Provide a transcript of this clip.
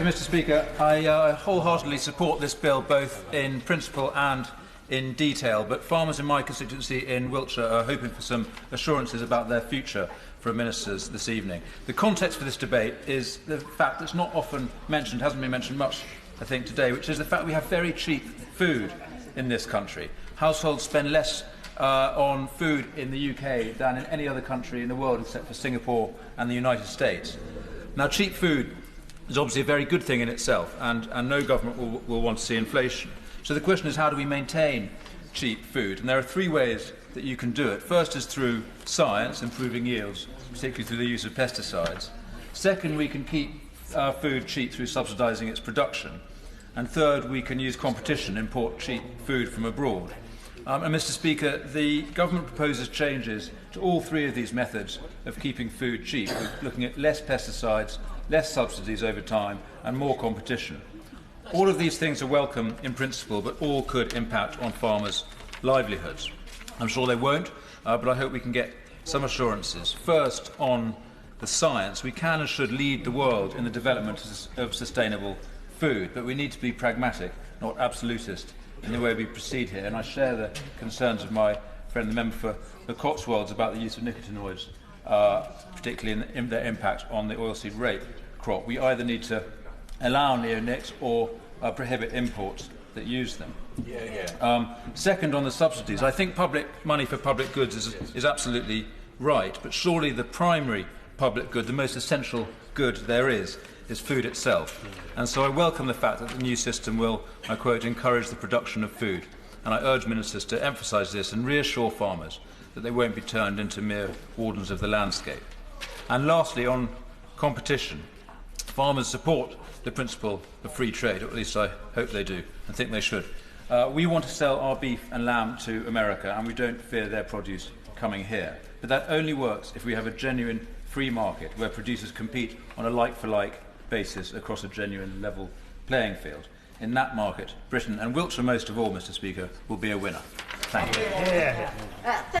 you, Mr. Speaker. I wholeheartedly support this bill, both in principle and in detail, but farmers in my constituency in Wiltshire are hoping for some assurances about their future from ministers this evening. The context for this debate is the fact that's not often mentioned, hasn't been mentioned much, I think, today, which is the fact we have very cheap food in this country. Households spend less on food in the UK than in any other country in the world except for Singapore and the United States. Now, cheap food is obviously a very good thing in itself, and no government will want to see inflation. So the question is, how do we maintain cheap food? And there are three ways that you can do it. First is through science, improving yields, particularly through the use of pesticides. Second, we can keep food cheap through subsidising its production. And third, we can use competition, import cheap food from abroad. And Mr. Speaker, the government proposes changes to all three of these methods of keeping food cheap, looking at less pesticides, less subsidies over time, and more competition. All of these things are welcome in principle, but all could impact on farmers' livelihoods. I'm sure they won't, but I hope we can get some assurances. First, on the science, we can and should lead the world in the development of sustainable food, but we need to be pragmatic, not absolutist, in the way we proceed here. And I share the concerns of my friend, the member for the Cotswolds, about the use of nicotinoids, particularly in their impact on the oilseed rape crop. We either need to allow neonics or prohibit imports that use them. Second, on the subsidies, I think public money for public goods is absolutely right, but surely the primary public good, the most essential good there is food itself. And so I welcome the fact that the new system will, I quote, encourage the production of food. And I urge ministers to emphasise this and reassure farmers that they won't be turned into mere wardens of the landscape. And lastly, on competition, farmers support the principle of free trade, or at least I hope they do, and think they should. We want to sell our beef and lamb to America, and we don't fear their produce coming here. But that only works if we have a genuine free market where producers compete on a like-for-like basis across a genuine level playing field. In that market, Britain, and Wiltshire most of all, Mr. Speaker, will be a winner. Thank you.